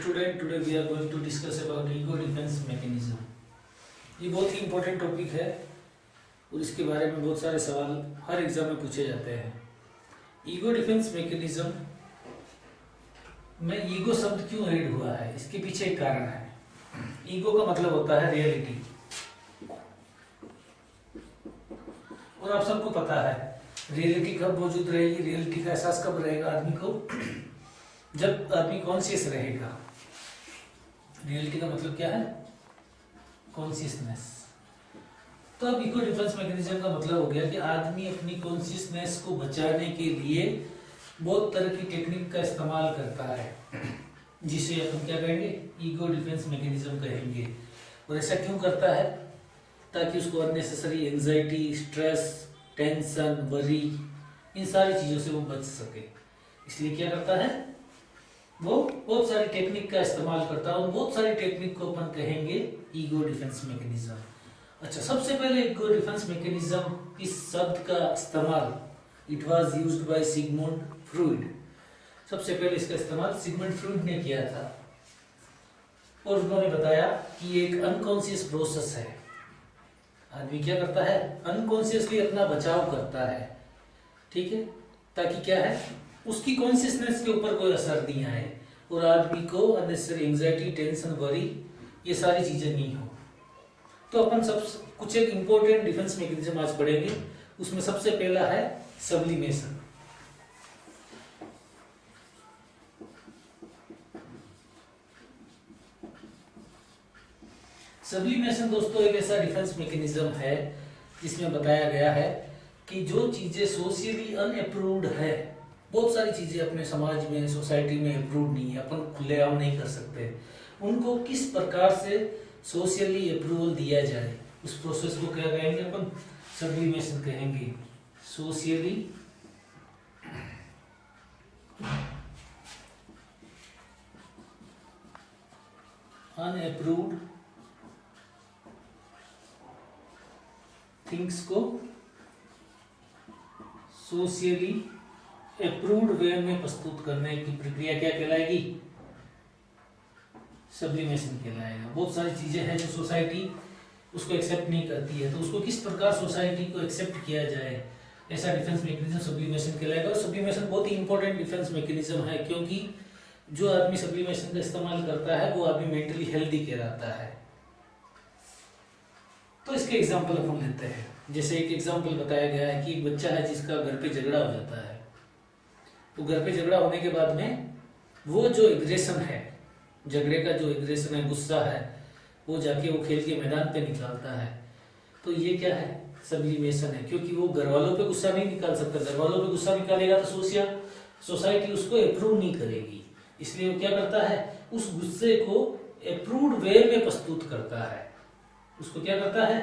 student, today we are going to discuss about ego defense mechanism. ये बहुत ही important topic है और इसके बारे में बहुत सारे सवाल हर एग्जाम में पूछे जाते हैं। ईगो डिफेंस मैकेनिज्म में ईगो शब्द क्यों ऐड हुआ है, इसके पीछे एक कारण है। ईगो का मतलब होता है रियलिटी, और आप सबको पता है रियलिटी कब मौजूद रहेगी, रियलिटी का एहसास कब रहेगा आदमी को, जब आदमी कॉन्शियस रहेगा। रियलिटी का मतलब क्या है? कॉन्शियसनेस। तो अब इको डिफेंस मैकेनिज्म का मतलब हो गया कि आदमी अपनी कॉन्शियसनेस को बचाने के लिए बहुत तरह की टेक्निक का इस्तेमाल करता है, जिसे हम क्या कहेंगे? ईगो डिफेंस मैकेनिज्म कहेंगे। और ऐसा क्यों करता है? ताकि उसको unnecessary anxiety, stress, tension, worry, इन सारी चीजों से वो बच सके। इसलिए क्या करता है? वो बहुत सारी टेक्निक का इस्तेमाल करता है, और बहुत सारी टेक्निक को अपन कहेंगे ईगो डिफेंस मैकेनिज्म। अच्छा, सबसे पहले ईगो डिफेंस मैकेनिज्म इस शब्द का इस्तेमाल it was used by Sigmund Freud. सबसे पहले इसका इस्तेमाल सिगमुंड फ्रॉइड ने किया था, और उन्होंने बताया कि ये एक अनकॉन्शियस प्रोसेस है। आदमी क्या करता है? अनकॉन्शियसली अपना बचाव करता है, ठीक है, ताकि क्या है, उसकी कॉन्शियसनेस के ऊपर कोई असर नहीं आए और आदमी को अननेसेसरी एंजाइटी, टेंशन, वरी, ये सारी चीजें नहीं हो। तो अपन सब कुछ एक इंपॉर्टेंट डिफेंस मैकेनिज्म आज पढ़ेंगे। उसमें सबसे पहला है सब्लिमेशन। सब्लिमेशन दोस्तों एक ऐसा डिफेंस मैकेनिज्म है जिसमें बताया गया है कि जो चीजें सोशली अनअप्रूव्ड है, बहुत सारी चीजें अपने समाज में, सोसाइटी में अप्रूव नहीं है, अपन खुलेआम नहीं कर सकते, उनको किस प्रकार से सोशली अप्रूवल दिया जाए, उस प्रोसेस को क्या कहेंगे अपन? सब्लिमेशन कहेंगे। सोशली अनअप्रूव्ड थिंग्स को सोशली अप्रूव्ड वे में प्रस्तुत करने की प्रक्रिया क्या कहलाएगी? सब्लिमेशन कहलाएगा। बहुत सारी चीजें हैं जो सोसाइटी उसको एक्सेप्ट नहीं करती है, तो उसको किस प्रकार सोसाइटी को एक्सेप्ट किया जाए, ऐसा डिफेंस मैकेनिज्म सब्लिमेशन कहलाएगा। और सब्लिमेशन बहुत ही इंपॉर्टेंट डिफेंस मैकेनिज्म है, क्योंकि जो आदमी सब्लिमेशन का इस्तेमाल करता है वो आदमी मेंटली हेल्दी कहलाता है। तो इसके एग्जाम्पल हम लेते हैं। जैसे एक एग्जाम्पल बताया गया है कि एक बच्चा है जिसका घर पे झगड़ा हो जाता है, तो घर पे झगड़ा होने के बाद में वो जो एग्रेशन है, झगड़े का जो एग्रेशन है, गुस्सा है, वो जाके वो खेल के मैदान पे निकालता है। तो ये क्या है? सब्लिमेशन है, क्योंकि वो घर वालों पे गुस्सा नहीं निकाल सकता। घर वालों पे गुस्सा निकालेगा तो सोसाइटी उसको अप्रूव नहीं करेगी, इसलिए वो क्या करता है? उस गुस्से को अप्रूव्ड वे में प्रस्तुत करता है। उसको क्या करता है?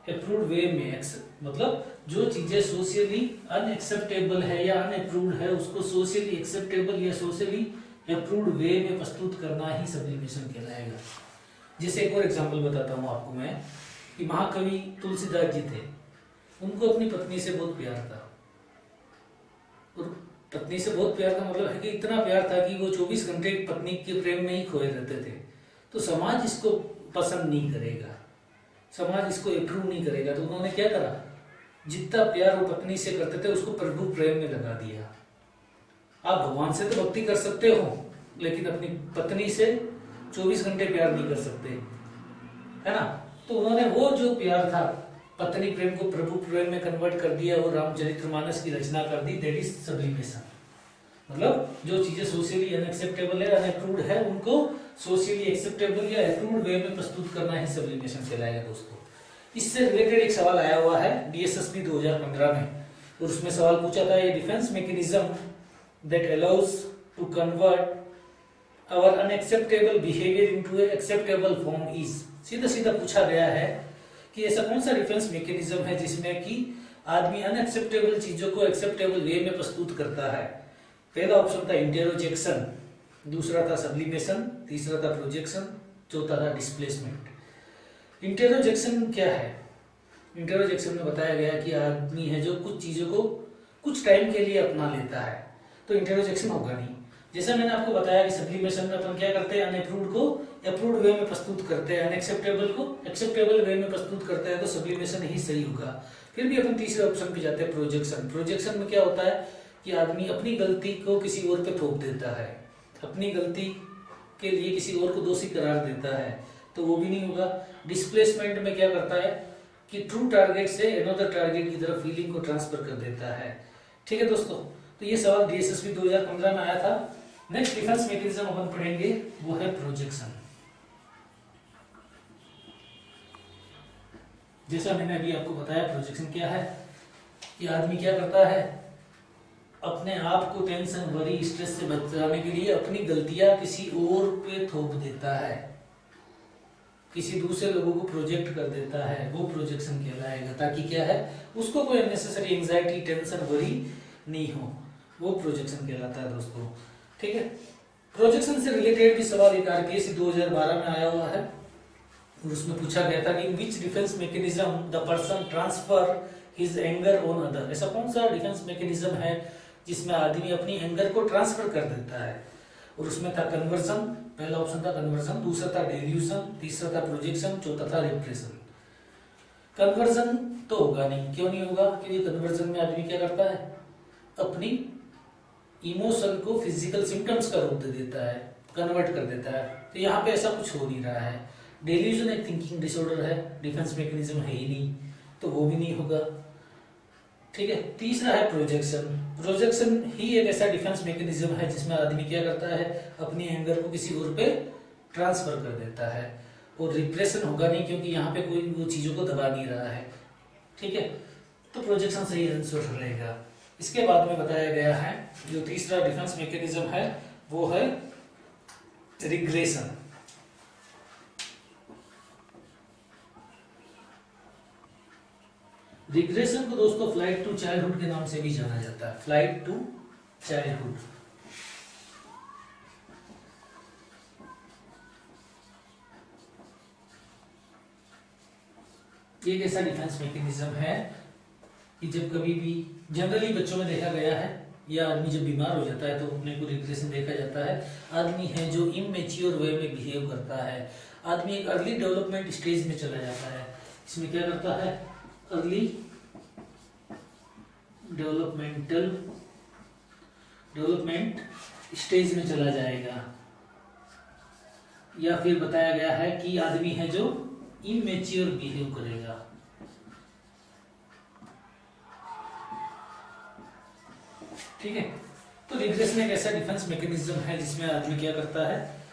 अप्रूव्ड वे में, मतलब जो चीजें सोशली अनएक्सेप्टेबल है या अनअप्रूव्ड है, उसको सोशली एक्सेप्टेबल या सोशली अप्रूव्ड वे में प्रस्तुत करना ही सब्लिमेशन कहलाएगा। जैसे एक और एग्जांपल बताता हूँ आपको मैं, कि महाकवि तुलसीदास जी थे, उनको अपनी पत्नी से बहुत प्यार था, और पत्नी से बहुत प्यार का मतलब है कि इतना प्यार था कि वो 24 घंटे पत्नी के प्रेम में ही खोए रहते थे। तो समाज इसको पसंद नहीं करेगा, समाज इसको अप्रूव नहीं करेगा, तो उन्होंने क्या करा? जितना प्यार वो पत्नी से करते थे उसको प्रभु प्रेम में लगा दिया। आप भगवान से तो भक्ति कर सकते हो, लेकिन अपनी पत्नी से 24 घंटे प्यार नहीं कर सकते, है ना? तो उन्होंने वो जो प्यार था, पत्नी प्रेम को प्रभु प्रेम में कन्वर्ट कर दिया और रामचरितमानस की रचना कर दी। That is sublimation. मतलब जो चीजें सोशली अनएक्सेप्टेबल है, अनअप्रूव्ड है, उनको सोशली एक्सेप्टेबल या अप्रूव्ड वे में प्रस्तुत करना ही सब्लिमेशन कहलाएगा दोस्तों। इससे रिलेटेड एक सवाल आया हुआ है DSSP 2015 में, और उसमें सवाल पूछा था, ये defence mechanism that allows to convert our unacceptable behavior into a acceptable form is। सीधा सीधा पूछा गया है कि ऐसा कौन सा डिफेंस मैकेनिज्म है जिसमें कि आदमी अनएक्सेप्टेबल चीजों को एक्सेप्टेबल वे में प्रस्तुत करता है। पहला ऑप्शन था इंटेरोजेक्शन, दूसरा था सब्लिमेशन, तीसरा था प्रोजेक्शन, चौथा था डिस्प्लेसमेंट। इंटेरोजेक्शन क्या है? इंटेरोजेक्शन में बताया गया कि आदमी है जो कुछ चीजों को कुछ टाइम के लिए अपना लेता है, तो इंटेरोजेक्शन होगा नहीं। जैसा मैंने आपको बताया कि सब्लिमेशन में अपन क्या करते हैं, अनअप्रूव्ड को अप्रूव्ड वे में प्रस्तुत करते हैं, अनएक्सेप्टेबल को एक्सेप्टेबल वे में प्रस्तुत करते हैं, तो सब्लिमेशन ही सही होगा। फिर भी अपन तीसरे ऑप्शन पे जाते हैं, प्रोजेक्शन। प्रोजेक्शन में क्या होता है कि आदमी अपनी गलती को किसी और पे थोप देता है, अपनी गलती के लिए किसी और को दोषी करार देता है, तो वो भी नहीं होगा। डिस्प्लेसमेंट में क्या करता है कि ट्रू टारगेट से अनदर टारगेट की तरफ फीलिंग को ट्रांसफर कर देता है। ठीक है दोस्तों, तो ये सवाल डीएसएसबी 2015 में आया था। नेक्स्ट डिफेंस मैकेनिज्म अपन पढ़ेंगे, वो है प्रोजेक्शन। जैसा मैंने अभी आपको बताया, प्रोजेक्शन क्या है, ये आदमी क्या करता है, अपने आप को टेंशन, वरी, स्ट्रेस से बचाने के लिए अपनी गलतियां किसी और पे थोप देता है, किसी दूसरे लोगों को प्रोजेक्ट कर देता है, वो प्रोजेक्शन कहलाएगा। ताकि क्या है, उसको कोई अननेसेसरी एंजाइटी, टेंशन, वरी नहीं हो, वो प्रोजेक्शन कहलाता है दोस्तों। ठीक है, प्रोजेक्शन से रिलेटेड भी सवाल एक आरपीएससी 2012 में आया हुआ है, और उसमें पूछा गया था कि which defence mechanism the person transfer his anger on other. ऐसा कौन सा डिफेंस मैकेनिज्म है जिसमें आदमी अपनी एंगर को ट्रांसफर कर देता है, और उसमें था कन्वर्जन, पहला ऑप्शन था कन्वर्जन, दूसरा था डेल्यूशन, तीसरा था प्रोजेक्शन, चौथा था रिप्रेशन। कन्वर्जन तो होगा नहीं, क्यों नहीं होगा, क्योंकि कन्वर्जन में आदमी क्या करता है, अपनी इमोशन को फिजिकल सिम्टम्स का रूप दे देता है, कन्वर्ट कर देता है, तो यहाँ पे ऐसा कुछ हो नहीं रहा है। डेल्यूजन एक थिंकिंग डिसऑर्डर है, डिफेंस मैकेनिज्म है ही नहीं, तो वो भी नहीं होगा। ठीक है, तीसरा है प्रोजेक्शन। प्रोजेक्शन ही एक ऐसा डिफेंस मैकेनिज्म है जिसमें आदमी क्या करता है, अपनी एंगर को किसी और पे ट्रांसफर कर देता है। और रिप्रेशन होगा नहीं, क्योंकि यहाँ पे कोई वो चीजों को दबा नहीं रहा है। ठीक है, तो प्रोजेक्शन सही आंसर रहेगा। इसके बाद में बताया गया है जो तीसरा डिफेंस मैकेनिज्म है, वो है रिग्रेशन। रिग्रेशन को दोस्तों फ्लाइट टू चाइल्डहुड के नाम से भी जाना जाता है, फ्लाइट टू चाइल्डहुड। एक ऐसा डिफेंस मैकेनिज्म है कि जब कभी भी जनरली बच्चों में देखा गया है, या आदमी जब बीमार हो जाता है तो अपने को रिग्रेशन देखा जाता है। आदमी है जो इमेच्योर वे में बिहेव करता है, आदमी एक अर्ली डेवलपमेंट स्टेज में चला जाता है। इसमें क्या करता है, अर्ली डेवलपमेंट स्टेज में चला जाएगा, या फिर बताया गया है कि आदमी है जो इमेच्योर बिहेव करेगा। ठीक है, तो रिग्रेशन एक ऐसा डिफेंस मैकेनिज्म है जिसमें आदमी क्या करता है,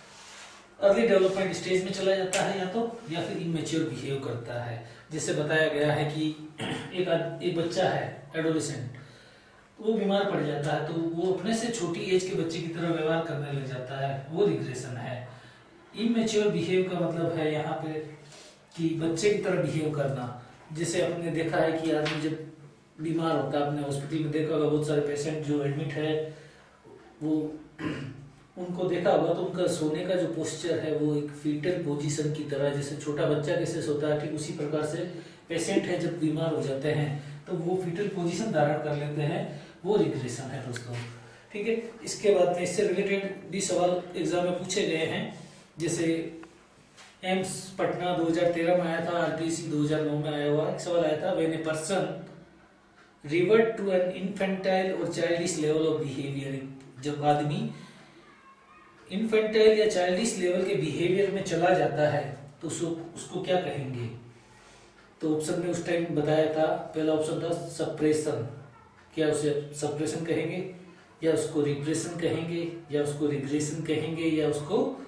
अर्ली डेवलपमेंट स्टेज में चला जाता है या फिर इमेच्योर बिहेव करता है। जैसे बताया गया है कि एक बच्चा है एडोलेसेंट, वो बीमार पड़ जाता है तो वो अपने से छोटी एज के बच्चे की तरह व्यवहार करने लग जाता है, वो रिग्रेशन है। इमेच्योर बिहेव का मतलब है यहाँ पे कि बच्चे की तरह बिहेव करना। जैसे आपने देखा है कि आदमी जब बीमार होता है, आपने हॉस्पिटल में देखा होगा बहुत सारे पेशेंट जो एडमिट है, वो उनको देखा होगा तो उनका सोने का जो पोस्चर है वो एक फीटल पोजीशन की तरह, जैसे छोटा बच्चा कैसे सोता है ठीक उसी प्रकार से पेशेंट है जब बीमार हो जाते हैं तो वो फीटल पोजीशन धारण कर लेते हैं, वो रिग्रेशन है दोस्तों। ठीक है, इसके बाद में इससे रिलेटेड भी सवाल एग्जाम में पूछे गए हैं। जैसे एम्स पटना 2013 में आया था, आरपीएससी 2009 में आया हुआ एक सवाल आया था, when a person revert to an infantile और चाइल्डिश लेवल ऑफ बिहेवियर। जब आदमी इन्फेंटाइल या चाइल्डिश लेवल के बिहेवियर में चला जाता है तो उसको क्या कहेंगे। तो ऑप्शन में उस टाइम बताया था, पहला ऑप्शन था सप्रेशन, क्या उसे सप्रेशन कहेंगे, या उसको रिप्रेशन कहेंगे, या उसको रिग्रेशन कहेंगे, या उसको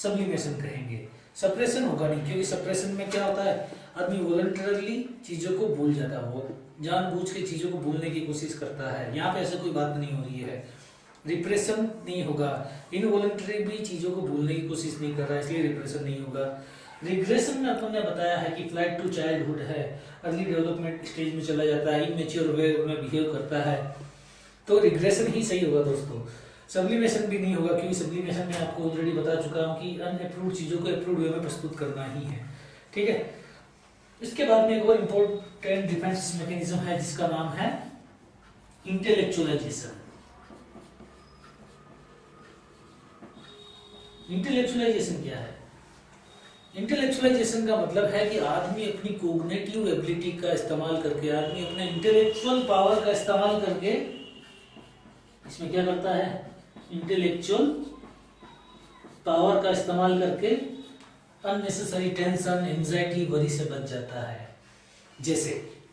सब्लिमेशन कहेंगे। सप्रेशन होगा नहीं, क्योंकि सप्रेशन में क्या होता है, आदमी वॉलंटरली चीजों को भूल जाता है, वो जानबूझ के चीजों को भूलने की कोशिश करता है। यहाँ पे ऐसा कोई बात नहीं हो रही है। रिप्रेशन नहीं होगा, इनवॉलंटरी भी चीजों को भूलने की कोशिश नहीं कर रहा है, इसलिए रिप्रेशन नहीं होगा। रिग्रेशन में अपन ने बताया है कि फ्लाइट टू चाइल्डहुड है, अर्ली डेवलपमेंट स्टेज में चला जाता है, इमेच्योर वे में बिहेव करता है, तो रिग्रेशन ही सही होगा दोस्तों। सब्लिमेशन भी नहीं होगा, क्योंकि सब्लिमेशन में आपको ऑलरेडी बता चुका हूँ कि अनअप्रूव्ड चीजों को अप्रूव्ड वे में प्रस्तुत करना ही है। ठीक है, इसके बाद में एक और इम्पोर्टेंट डिफेंस मैकेनिज्म है जिसका नाम है इंटेलेक्चुअलाइजेशन। इंटेलेक्चुअलाइजेशन क्या है? इंटेलेक्चुअलाइजेशन का मतलब है कि आदमी अपनी कोग्निटिव एबिलिटी का इस्तेमाल करके, आदमी अपने इंटेलेक्चुअल पावर का इस्तेमाल करके इसमें क्या करता है? इंटेलेक्चुअल पावर का इस्तेमाल करके अननेसेसरी टेंशन, एंजाइटी, वरी से बच जाता है। जैसे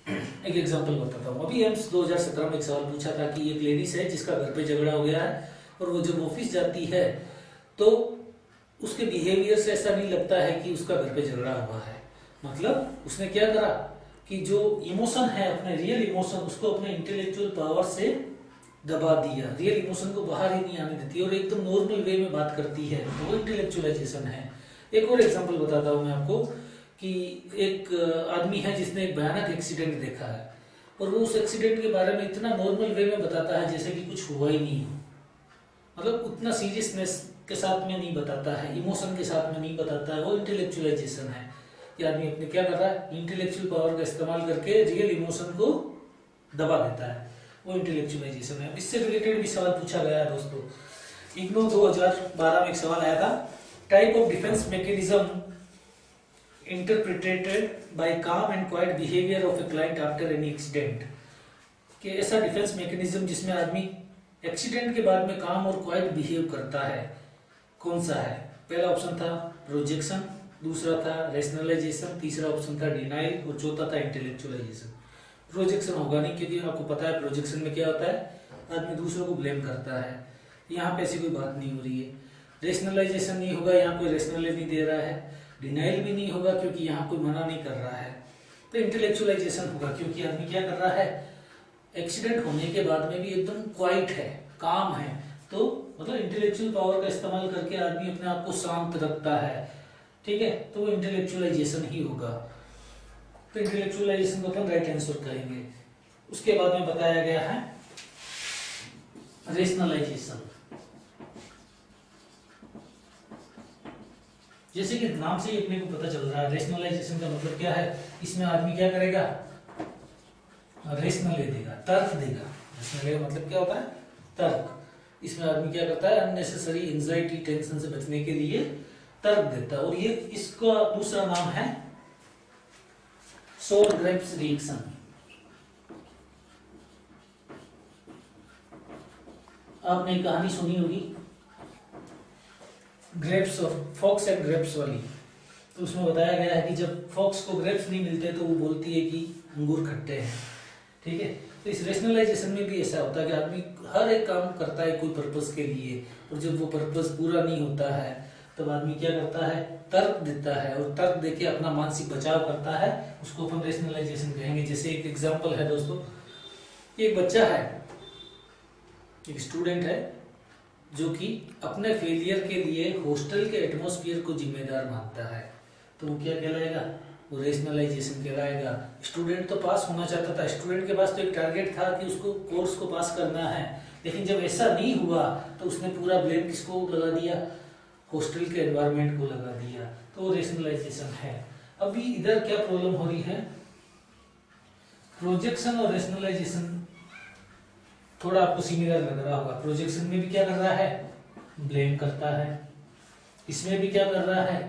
एक एग्जांपल बताता हूँ। अभी एम्स 2017 में एक सवाल पूछा था कि एक लेडीज है जिसका घर पे झगड़ा हो गया है और वो जब ऑफिस जाती है तो उसके बिहेवियर से ऐसा नहीं लगता है कि उसका घर पे झगड़ा हुआ है। मतलब उसने क्या करा कि जो इमोशन है, अपने रियल इमोशन, उसको अपने इंटेलेक्चुअल पावर से दबा दिया, रियल इमोशन को बाहर ही नहीं आने देती और एकदम नॉर्मल वे में बात करती है, तो वो इंटेलेक्चुअलाइजेशन है। एक और एग्जांपल बताता हूँ मैं आपको कि एक आदमी है जिसने एक भयानक एक्सीडेंट देखा है और वो उस एक्सीडेंट के बारे में इतना नॉर्मल वे में बताता है जैसे कि कुछ हुआ ही नहीं हो। मतलब उतना सीरियसनेस के साथ में नहीं बताता है, इमोशन के साथ में नहीं बताता है, वो इंटेलेक्चुअलाइजेशन है। ये आदमी अपने क्या कर रहा है? इंटेलेक्चुअल पावर का इस्तेमाल करके रियल इमोशन को दबा देता है, वो इंटेलेक्चुअलाइजेशन है। इससे रिलेटेड भी सवाल पूछा गया है दोस्तों। इग्नो 2012 में एक सवाल आया था, type of defence mechanism interpreted by calm and quite behaviour of a client after any accident. कि ऐसा डिफेंस मैकेनिज्म जिसमें आदमी एक्सीडेंट के बाद में काम और क्वाइट बिहेव करता है, कौन सा है? पहला ऑप्शन था प्रोजेक्शन, दूसरा था रेशनलाइजेशन, तीसरा ऑप्शन था डिनाइल और चौथा था इंटेलेक्चुअलाइजेशन। प्रोजेक्शन होगा नहीं, क्योंकि आपको पता है प्रोजेक्शन में क्या होता है? आदमी दूसरों को ब्लेम करता है, यहाँ पे ऐसी कोई बात नहीं हो रही है। रेशनलाइजेशन नहीं होगा, यहाँ कोई रेशनल नहीं दे रहा है। डिनाइल भी नहीं होगा क्योंकि यहाँ कोई मना नहीं कर रहा है। तो इंटेलेक्चुअलाइजेशन होगा क्योंकि आदमी क्या कर रहा है? एक्सीडेंट होने के बाद में भी एकदम क्वाइट है, काम है, तो मतलब इंटेलेक्चुअल पावर का इस्तेमाल करके आदमी अपने आप को शांत रखता है। ठीक है, तो वो इंटेलेक्चुअलाइजेशन ही होगा। तो इंटेलेक्चुअलाइजेशन को अपन राइट आंसर करेंगे। उसके बाद में बताया गया है रेशनलाइजेशन। जैसे कि नाम से ही अपने को पता चल रहा है, रेशनलाइजेशन का मतलब क्या है? इसमें आदमी क्या करेगा? रेशनल देगा, तर्क देगा। रेशनल मतलब क्या होता है? तर्क। इसमें आदमी क्या करता है? अननेसेसरी एंजाइटी, टेंशन से बचने के लिए तर्क देता है। और ये इसका दूसरा नाम है सोर ग्रेव्स रिएक्शन। आपने कहानी सुनी होगी ग्रेप्स और फॉक्स एंड ग्रेप्स वाली। तो उसमें बताया गया है कि जब फॉक्स को ग्रेप्स नहीं मिलते तो वो बोलती है कि अंगूर खट्टे हैं। ठीक है, तो इस रेशनलाइजेशन में भी ऐसा होता है कि आदमी हर एक काम करता है कोई पर्पस के लिए, और जब वो पर्पस पूरा नहीं होता है तब आदमी क्या करता है? तर्क देता है, और तर्क देके अपना मानसिक बचाव करता है, उसको अपन रेशनलाइजेशन कहेंगे। जैसे एक एग्जांपल है दोस्तों, एक बच्चा है, एक स्टूडेंट है जो कि अपने फेलियर के लिए हॉस्टल के एटमॉस्फेयर को जिम्मेदार मानता है, तो वो क्या कहलाएगा? वो रेशनलाइजेशन कहलाएगा। स्टूडेंट तो पास होना चाहता था, स्टूडेंट के पास तो एक टारगेट था कि उसको कोर्स को पास करना है, लेकिन जब ऐसा नहीं हुआ तो उसने पूरा ब्लेम किसको लगा दिया? हॉस्टल के एनवायरनमेंट को लगा दिया, तो वो रेशनलाइजेशन है। अभी इधर क्या प्रॉब्लम हो रही है? प्रोजेक्शन और रेशनलाइजेशन थोड़ा आपको सिमिलर लग रहा होगा। प्रोजेक्शन में भी क्या कर रहा है? ब्लेम करता है। इसमें भी क्या कर रहा है?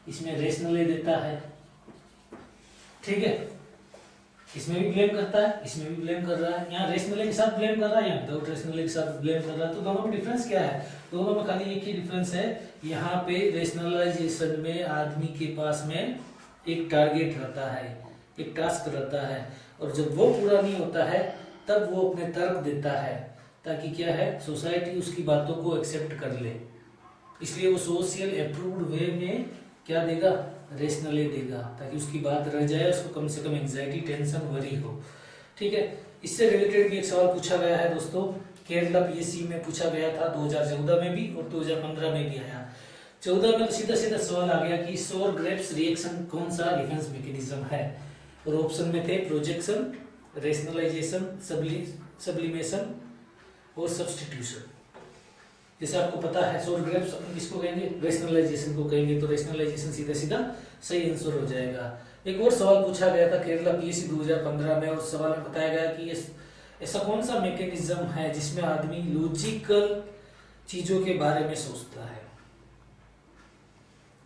इसमें रेशनली देता है। ठीक है, इसमें भी ब्लेम करता है, इसमें भी ब्लेम कर रहा है। यहाँ रेशनली के साथ ब्लेम कर रहा है, यहाँ विदाउट रेशनली के साथ ब्लेम कर रहा है। तो दोनों में डिफरेंस क्या है? दोनों में खाली एक ही डिफरेंस है, यहाँ पे रेशनलाइजेशन में आदमी के पास में एक टारगेट रहता है, एक टास्क रहता है, और जब वो पूरा नहीं होता है तब वो अपने तर्क देता है, ताकि क्या है? सोसाइटी उसकी बातों को एक्सेप्ट कर ले। इसलिए वो सोशल अप्रूव्ड वे में क्या देगा? रेशनली देगा, ताकि उसकी बात रह जाए, उसको कम से कम एंजाइटी, टेंशन, वरी हो। ठीक है, इससे रिलेटेड भी एक सवाल पूछा गया है दोस्तों, केरला पीएससी में पूछा गया था 2014 में भी और 2015 में भी आया। 14 में तो सीधा सीधा सवाल आ गया कि सोर ग्रेव्स रिएक्शन कौन सा डिफेंस मैकेनिज्म है, और ऑप्शन में थे प्रोजेक्शन, रेशनलाइजेशन, सब्लिमेशन और सब्स्टिट्यूशन। जैसे आपको पता है सोर ग्रेव्स अपन किसको कहेंगे? रेशनलाइजेशन को कहेंगे, तो रेशनलाइजेशन सीधा सीधा सही आंसर हो जाएगा। एक और सवाल पूछा गया था केरला पीएससी 2015 में, और सवाल में बताया गया कि ऐसा कौन सा मैकेनिज्म है जिसमें आदमी लॉजिकल चीजों के बारे में सोचता है।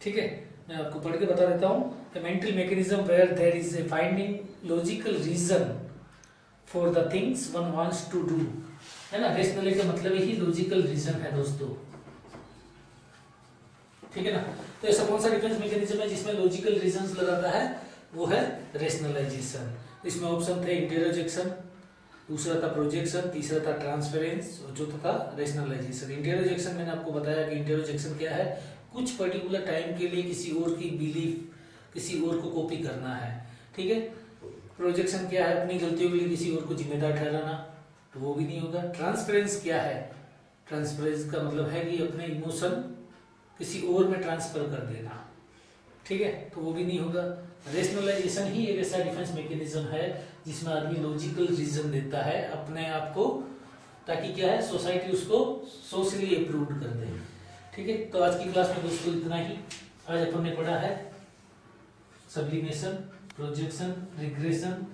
ठीक है, मैं आपको पढ़ के बता देता हूँ। The mental mechanism where there is a finding logical reason for the things one wants to do, है ना। रेशनलिटी का मतलब ही लॉजिकल रीजन है दोस्तों, ठीक है ना। तो ऐसा कौन सा डिफेंस मैकेनिज्म है जिसमें लॉजिकल रीजंस लगाता है, वो है रेशनलाइजेशन। इसमें ऑप्शन थे इंटेरोजेक्शन, दूसरा था प्रोजेक्शन, तीसरा था ट्रांसफरेंस और चौथा था रेशनलाइजेशन। इंटेरोजेक्शन मैंने आपको बताया कि इंटेरोजेक्शन क्या है, कुछ पर्टिकुलर टाइम के लिए किसी और की बिलीफ, किसी और को कॉपी करना है, ठीक है। प्रोजेक्शन क्या है, अपनी गलतियों के लिए किसी और को जिम्मेदार ठहराना, तो वो भी नहीं होगा। ट्रांसफरेंस क्या है, ट्रांसफरेंस का मतलब है कि अपने इमोशन किसी और में ट्रांसफर कर देना, ठीक है, तो वो भी नहीं होगा। रेशनलाइजेशन ही एक ऐसा डिफेंस मैकेनिज्म है जिसमें आदमी लॉजिकल रीजन देता है अपने आप को, ताकि क्या है, सोसाइटी उसको सोशली अप्रूव्ड कर दे, ठीक है। तो आज की क्लास में दोस्तों इतना ही। आज अपन ने पढ़ा है सब्लिमेशन, प्रोजेक्शन, रिग्रेशन,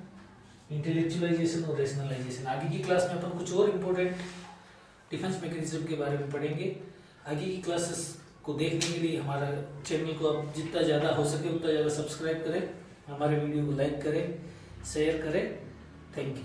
इंटेलेक्चुअलाइजेशन और रेशनलाइजेशन। आगे की क्लास में अपन कुछ और इम्पोर्टेंट डिफेंस मैकेनिज्म के बारे में पढ़ेंगे। आगे की क्लासेस को देखने के लिए हमारा चैनल को आप जितना ज़्यादा हो सके उतना ज़्यादा सब्सक्राइब करें, हमारे वीडियो को लाइक करें, शेयर करें। Thank you.